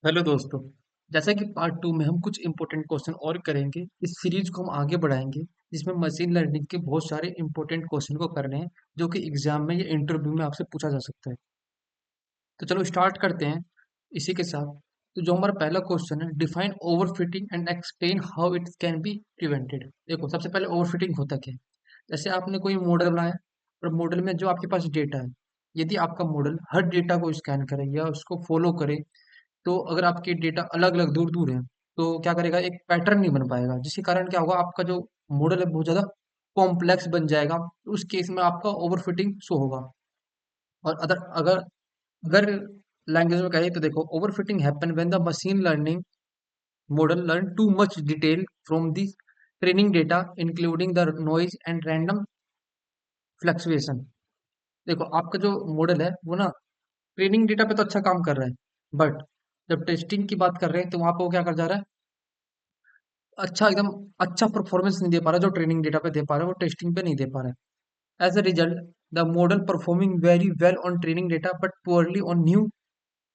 Hello दोस्तों। जैसा कि पार्ट टू में हम कुछ इंपॉर्टेंट क्वेश्चन और करेंगे। इस सीरीज को हम आगे बढ़ाएंगे जिसमें मशीन लर्निंग के बहुत सारे इंपॉर्टेंट क्वेश्चन को करने हैं जो कि एग्जाम में या इंटरव्यू में आपसे पूछा जा सकता है। तो चलो स्टार्ट करते हैं इसी के साथ। तो जो हमारा पहला क्वेश्चन है, define overfitting and explain how it can be prevented. देखो, सबसे पहले ओवरफिटिंग होता क्या है। जैसे आपने कोई मॉडल बनाया और मॉडल में जो आपके पास डेटा है, यदि आपका मॉडल हर डेटा को स्कैन करे या उसको फॉलो करे, तो अगर आपके डेटा अलग अलग दूर दूर है तो क्या करेगा, एक पैटर्न नहीं बन पाएगा, जिसके कारण क्या होगा, आपका जो मॉडल है बहुत ज्यादा कॉम्प्लेक्स बन जाएगा। उस केस में आपका ओवरफिटिंग शो होगा। और अगर अगर अगर लैंग्वेज में कहे तो देखो, overfitting happen when the machine learning model learn too much detail from the training data including the noise and random fluctuation. देखो, आपका जो मॉडल है वो ना ट्रेनिंग डेटा पे तो अच्छा काम कर रहा है, बट जब टेस्टिंग की बात कर रहे हैं तो वहां पे वो क्या कर जा रहा है, अच्छा एकदम अच्छा परफॉर्मेंस नहीं दे पा रहा। जो ट्रेनिंग डेटा पे दे पा रहा है वो टेस्टिंग पे नहीं दे पा रहा है। As a result, the model performing very well on training data but poorly on new,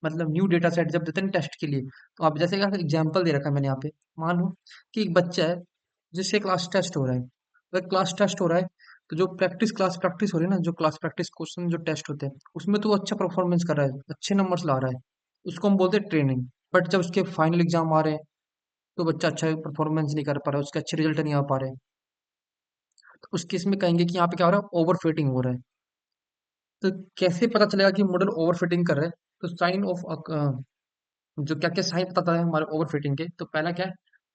मतलब न्यू डेटा सेट जब देते हैं टेस्ट के लिए। तो आप जैसे एग्जांपल दे रखा है मैंने यहाँ पे, मान लो कि एक बच्चा है जिससे क्लास टेस्ट हो रहा है। अगर क्लास टेस्ट हो रहा है तो जो क्लास प्रैक्टिस हो रही है ना, जो क्लास प्रैक्टिस क्वेश्चन जो टेस्ट होते हैं उसमें तो वो अच्छा परफॉर्मेंस कर रहा है, अच्छे नंबर्स ला रहा है, उसको हम बोलते हैं ट्रेनिंग। बट जब उसके फाइनल एग्जाम आ रहे हैं तो बच्चा अच्छा परफॉर्मेंस नहीं कर पा रहा है, उसके अच्छे रिजल्ट नहीं आ पा रहे, तो उस केस में कहेंगे कि यहाँ पे क्या हो रहा है, ओवर फिटिंग हो रहा है। तो कैसे पता चलेगा कि मॉडल ओवर फिटिंग कर रहा है। तो साइन ऑफ जो क्या क्या साइन बताता है हमारे ओवर फिटिंग के, तो पहला क्या है,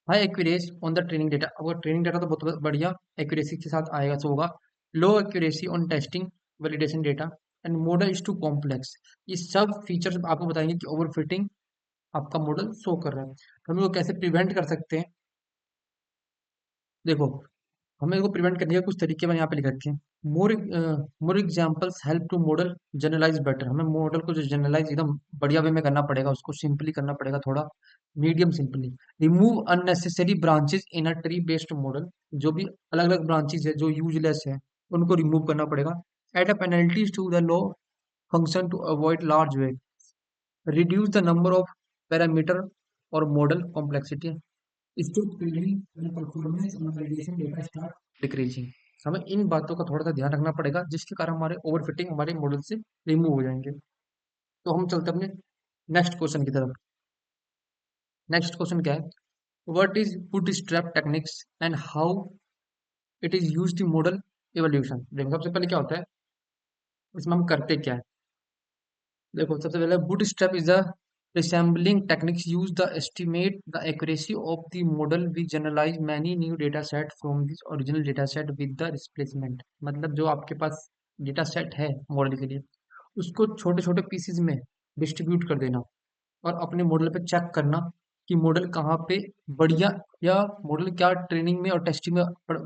high accuracy on the training data. अगर ट्रेनिंग डेटा तो बहुत बढ़िया एक्यूरेसी के साथ आएगा तो होगा। Low accuracy on testing validation data and model is too complex. ये सब फीचर्स आपको बताएंगे कि ओवर फिटिंग आपका मॉडल शो कर रहा है। तो हम इसको कैसे प्रिवेंट कर सकते हैं। देखो, हमें इसको प्रिवेंट करने के कुछ तरीके मैंने यहाँ पे लिख रखे हैं। More more examples help to model generalize better. हमें मॉडल को जो जनरलाइज एकदम बढ़िया वे में करना पड़ेगा, उसको सिंपली करना पड़ेगा, थोड़ा medium simply. Remove unnecessary branches in a tree based model. जो भी अलग अलग ब्रांचेस है जो यूजलेस है उनको रिमूव करना पड़ेगा। Add a penalties to the loss function to avoid large weight. Reduce the number of parameter और model complexity. Step building and performance on validation data start decreasing. हमें इन बातों का थोड़ा सा ध्यान रखना पड़ेगा, जिसके कारण हमारे ओवरफिटिंग हमारे मॉडल से रिमूव हो जाएंगे। तो हम चलते हैं अपने नेक्स्ट क्वेश्चन की तरफ। नेक्स्ट क्वेश्चन क्या है, what is bootstrap techniques and how it is used in model evolution. देखो, सबसे पहले क्या होता है, इसमें हम करते क्या है। देखो, सबसे पहले bootstrap is a resembling techniques used to estimate the accuracy of the model. We generalize many new data set from this original data set with the displacement। मतलब जो आपके पास डेटा सेट है मॉडल के लिए, उसको छोटे छोटे पीसेज में डिस्ट्रीब्यूट कर देना और अपने मॉडल पे चेक करना कि मॉडल कहाँ पे बढ़िया, या मॉडल क्या ट्रेनिंग में और टेस्टिंग में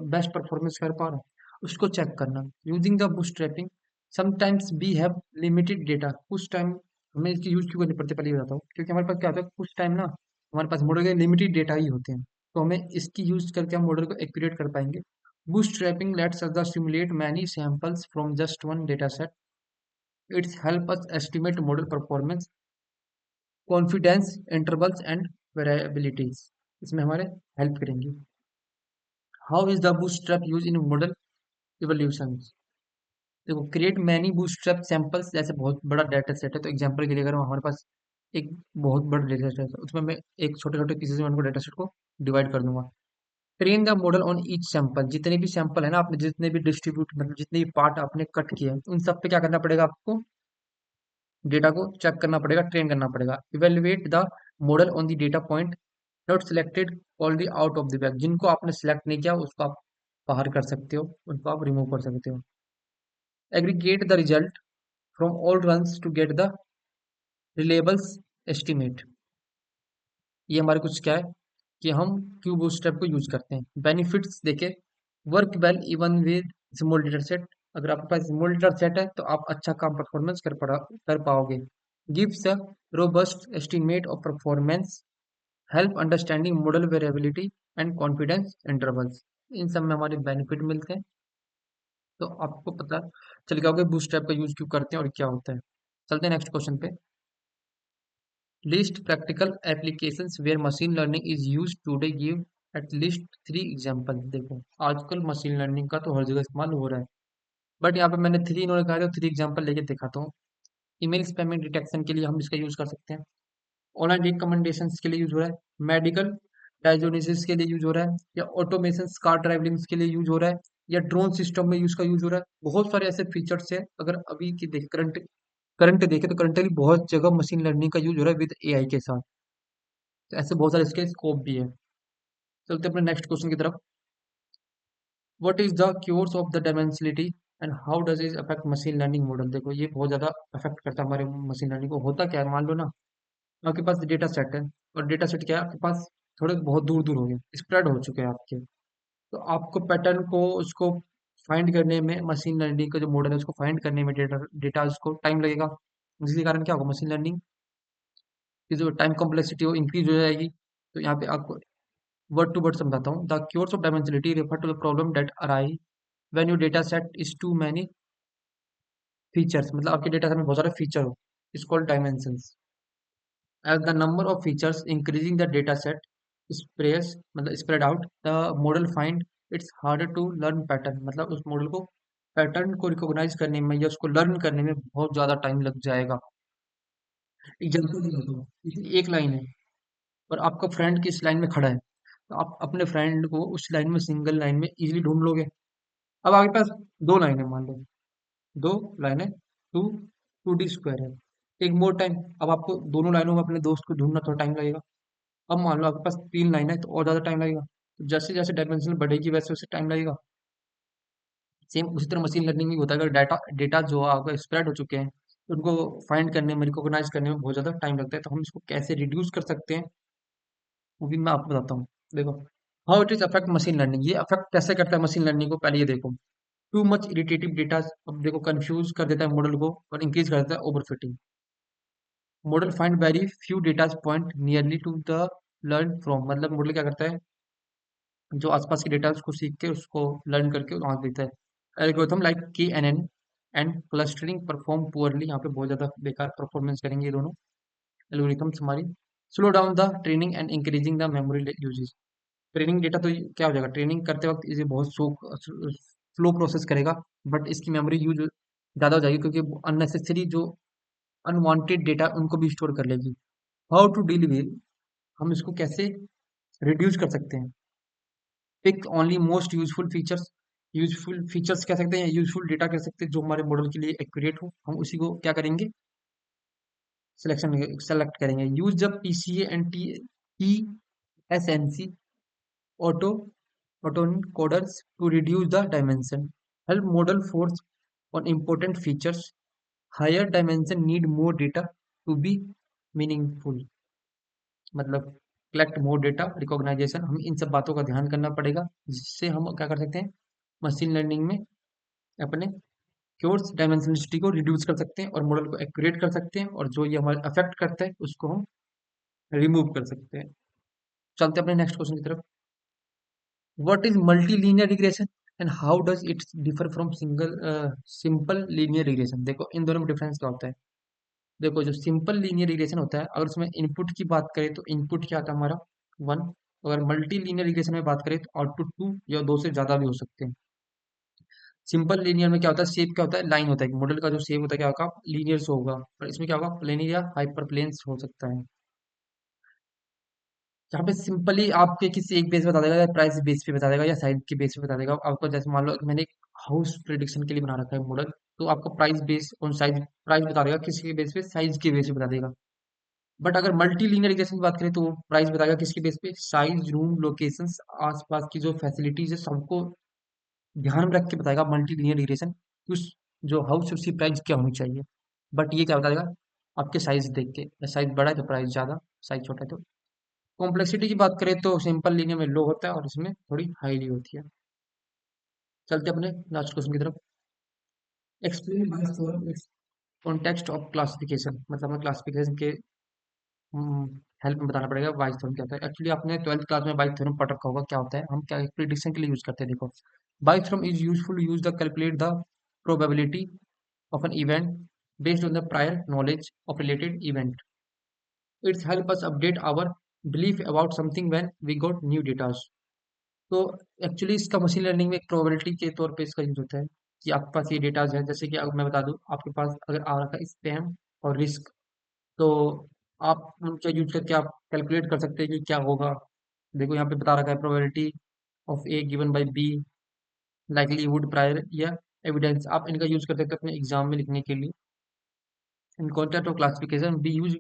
बेस्ट परफॉर्मेंस कर पा रहा है, उसको चेक करना using the bootstrapping. Sometimes we have limited data. कुछ टाइम हमें इसकी यूज क्यों करनी पड़ती है, पहले ये बताता हूँ। क्योंकि हमारे पास क्या होता है, कुछ टाइम ना हमारे पास मॉडल के लिमिटेड डेटा ही होते हैं, तो हमें इसकी यूज करके हम मॉडल को एक्यूरेट कर पाएंगे। Bootstrapping lets us the simulate many samples from just one data set. It's help us estimate model performance, confidence intervals and variabilities. इसमें हमारे हेल्प करेंगी। How is the bootstrap use in model evolution. देखो, create many bootstrap samples. जैसे बहुत बड़ा data set है, तो example के लिए अगर हमारे पास एक बहुत बड़ा डेटा सेट है, उसमें मैं एक छोटे छोटे पीसेस में उनको डेटा सेट को डिवाइड कर दूंगा। Train the model on each sample. जितने भी सैंपल है ना, आपने जितने भी डिस्ट्रीब्यूट, मतलब जितने भी पार्ट आपने कट किए हैं, उन सब पे क्या करना पड़ेगा, आपको डेटा को चेक करना पड़ेगा, ट्रेन करना पड़ेगा। Evaluate the model on the data point not selected already out of the bag. जिनको आपने सिलेक्ट नहीं किया उसको आप बाहर कर सकते हो, उनको आप रिमूव कर सकते हो। Aggregate the result from all runs to get the reliables estimate. ये हमारे कुछ क्या है कि हम क्यू बूटस्ट्रैप को यूज करते हैं। बेनिफिट्स देखे, work well even with small data set. अगर आपके पास स्मॉल डेटा सेट है तो आप अच्छा काम परफॉर्मेंस कर पाओगे। Gives a robust estimate of performance, help understanding model variability and confidence intervals. इन सब में हमारे बेनिफिट मिलते हैं। तो आपको पता चल गया होगा बूटस्ट्रैप का यूज क्यों करते हैं और क्या होता है। चलते हैं नेक्स्ट क्वेश्चन पे। List practical applications where machine learning is use today, give at least 3 example. देखो आजकल मशीन लर्निंग का तो हर जगह इस्तेमाल हो रहा है, बट यहाँ पे मैंने थ्री इन्होंने कहा था, 3 एग्जाम्पल लेके दिखाता हूँ। ईमेल स्पैमिंग डिटेक्शन के लिए हम इसका यूज कर सकते हैं। ऑनलाइन रिकमेंडेशंस के लिए यूज हो रहा है। मेडिकल डायग्नोसिस के लिए यूज हो रहा है, या ऑटोमेशन कार ड्राइविंग के लिए यूज हो रहा है, या ड्रोन सिस्टम में यूज का यूज हो रहा है। बहुत सारे ऐसे फीचर्स है, अगर अभी की देख करंट करंट देखे तो करंटली बहुत जगह मशीन लर्निंग का यूज हो रहा है विद एआई के साथ। तो ऐसे बहुत सारे इसके स्कोप भी है। चलते अपने नेक्स्ट क्वेश्चन की तरफ। What is the curse of the dimensionality and how does it affect machine learning model. देखो ये बहुत ज्यादा अफेक्ट करता है हमारे मशीन लर्निंग को। होता क्या है, मान लो ना आपके पास डेटा सेट है, और डेटा सेट क्या है आपके पास, थोड़े बहुत दूर दूर हो गए, स्प्रेड हो चुके हैं आपके। तो आपको पैटर्न को उसको फाइंड करने में, मशीन लर्निंग का जो मॉडल है उसको फाइंड करने में डेटा डेटा उसको टाइम लगेगा। जिसके कारण क्या होगा, मशीन लर्निंग की जो टाइम कॉम्प्लेक्सिटी हो इंक्रीज हो जाएगी। तो यहाँ पे आपको वर्ड टू वर्ड समझाता हूँ। The curse of dimensionality refer to the problem that arise when your data set is too many features. मतलब आपके डेटा सेट में बहुत सारे फीचर हो, is called dimensions. As the number of features increasing the data set spreads मतलब spread out, the model find it's harder to learn pattern। मतलब उस model को पैटर्न को रिकॉग्नाइज करने में या उसको लर्न करने में बहुत ज्यादा टाइम लग जाएगा। एग्जाम्पल देता हूँ, एक लाइन है और आपका फ्रेंड किस लाइन में खड़ा है, तो आप अपने फ्रेंड को उस लाइन में, सिंगल लाइन में इजीली ढूंढ लोगे। अब आपके पास दो लाइन है, मान लो दो लाइन है, टू टू डी स्क्वायर है, एक मोर टाइम। अब आपको दोनों लाइनों में अपने दोस्त को ढूंढना थोड़ा टाइम लगेगा। अब मान लो आपके पास 3 लाइन है तो और ज़्यादा टाइम लगेगा। तो जैसे जैसे डायमेंशन बढ़ेगी वैसे वैसे टाइम लगेगा। सेम उसी तरह मशीन लर्निंग भी होता है। अगर डाटा डेटा जो आपका स्प्रेड हो चुके हैं तो उनको फाइंड करने में, रिकॉग्नाइज करने में बहुत ज़्यादा टाइम लगता है। तो हम इसको कैसे रिड्यूस कर सकते हैं वो भी मैं आपको बताता हूँ। देखो how it is affect machine learning. ये अफेक्ट कैसे करता है मशीन लर्निंग को, पहले ये देखो। टू मच इरिटेटिव डेटा, अब देखो कंफ्यूज कर देता है मॉडल को और इंक्रीज कर देता है overfitting. Model find very few data point nearly to the learn from. मतलब मॉडल क्या करता है, जो आसपास के डेटा उसको सीख के उसको लर्न करके वहां देता है। Algorithm like K N N and clustering perform poorly. यहाँ पे बहुत ज्यादा बेकार परफॉर्मेंस करेंगे ये दोनों एल्गोरिथम्स हमारी। Slow down the training and increasing the memory usage. Training data तो क्या हो जाएगा, ट्रेनिंग करते वक्त इसे बहुत स्लो प्रोसेस करेगा, बट इसकी मेमोरी यूज ज्यादा हो जाएगी क्योंकि अननेसेसरी जो अनवांटेड डेटा उनको भी स्टोर कर लेगी। हाउ टू डील विद, हम इसको कैसे रिड्यूस कर सकते हैं। Pick only most useful features. Useful features कह सकते हैं, यूजफुल डेटा कह सकते हैं, जो हमारे मॉडल के लिए एक्यूरेट हो, हम उसी को क्या करेंगे, सिलेक्शन सेलेक्ट करेंगे। Use the PCA and T S N C auto autoencoders to reduce the dimension. Help model focus on important features, higher dimension need more data to be meaningful। मतलब collect more data, recognition, हम इन सब बातों का ध्यान करना पड़ेगा, जिससे हम क्या कर सकते हैं मशीन लर्निंग में अपने क्योर्स डायमेंशनलिटी को रिड्यूस कर सकते हैं और मॉडल को एक्यूरेट कर सकते हैं, और जो ये हमारे अफेक्ट करता है उसको हम रिमूव कर सकते हैं। चलते हैं अपने नेक्स्ट क्वेश्चन की तरफ। What is multi linear regression and how does it differ from single simple linear regression. देखो इन दोनों में डिफरेंस क्या होता है। देखो जो सिंपल लीनियर रिग्रेशन होता है, अगर उसमें इनपुट की बात करें तो इनपुट क्या आता है हमारा 1। अगर मल्टी लीनियर रिग्रेशन में बात करें तो आउटपुट 2 या 2 से ज्यादा भी हो सकते हैं। सिंपल लीनियर में क्या होता है, शेप क्या होता है, लाइन होता है, मॉडल का जो शेप होता है क्या होगा, लीनियर से होगा। और इसमें क्या होगा, प्लेनर या हाइपर प्लेन्स हो सकता है। जहाँ पे सिंपली आपके किसी एक बेस पे बता देगा, या प्राइस बेस पे बता देगा, या साइज के बेस पे बता देगा आपको। जैसे मान लो मैंने एक हाउस प्रिडिक्शन के लिए बना रखा है मॉडल, तो आपको प्राइस बेस और साइज, प्राइस बता देगा किसी के बेस पे, साइज के बेस पे बता देगा। बट अगर मल्टी लीनियर रिग्रेशन की बात करें तो वो प्राइस बताएगा किसके बेस पे, साइज, रूम, लोकेशंस, आसपास की जो फैसिलिटीज है सबको ध्यान में रख के बताएगा मल्टी लीनियर रिग्रेशन। उस जो हाउस उसकी प्राइस क्या होनी चाहिए। बट ये क्या बताएगा, आपके साइज देख के, साइज बड़ा है तो प्राइस ज्यादा, साइज छोटा है तो। कॉम्प्लेक्सिटी की बात करें तो सिंपल लीनियर में लो होता है और इसमें थोड़ी हाईली होती है। चलते अपने लास्ट क्वेश्चन की तरफ। Explain context of classification. मतलब हमें क्लासिफिकेशन के हेल्प में बताना पड़ेगा बाइस थ्योरम क्या होता है। एक्चुअली आपने 12th क्लास में बाइस थ्योरम पढ़ रखा होगा, क्या होता है, हम क्या प्रिडिक्शन के लिए यूज करते हैं। देखो Bayes theorem is useful use the calculate the probability of an event based on the prior knowledge of related event. It's help us update our belief about something when we got new data. तो actually इसका machine learning में एक probability के तौर पे इसका use होता है कि आपके पास ये डेटाज है, जैसे कि अब मैं बता दूं, आपके पास अगर आ रखा है स्पैम और रिस्क, तो आप उनका यूज करके आप कैलकुलेट कर सकते हैं कि क्या होगा। देखो यहाँ पे बता रखा है probability of A given by B, likelihood, prior या एविडेंस। आप इनका यूज कर सकते हैं अपने एग्जाम में लिखने के लिए। In concept of classification, we use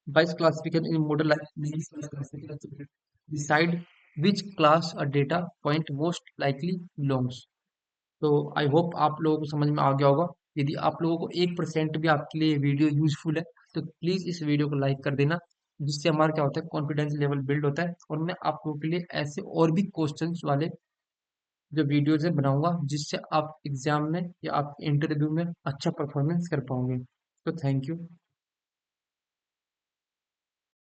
Bayes classification in model like names classification to decide which class a data point most likely belongs. तो आई होप आप लोगों को समझ में आ गया होगा। यदि आप लोगों को 1% भी आपके लिए वीडियो यूजफुल है, तो प्लीज़ इस वीडियो को लाइक कर देना, जिससे हमारा क्या होता है, कॉन्फिडेंस लेवल बिल्ड होता है, और मैं आप लोगों के लिए ऐसे और भी क्वेश्चंस वाले जो वीडियोज है बनाऊंगा, जिससे आप एग्जाम में या आप इंटरव्यू में अच्छा परफॉर्मेंस कर पाओगे। तो थैंक यू।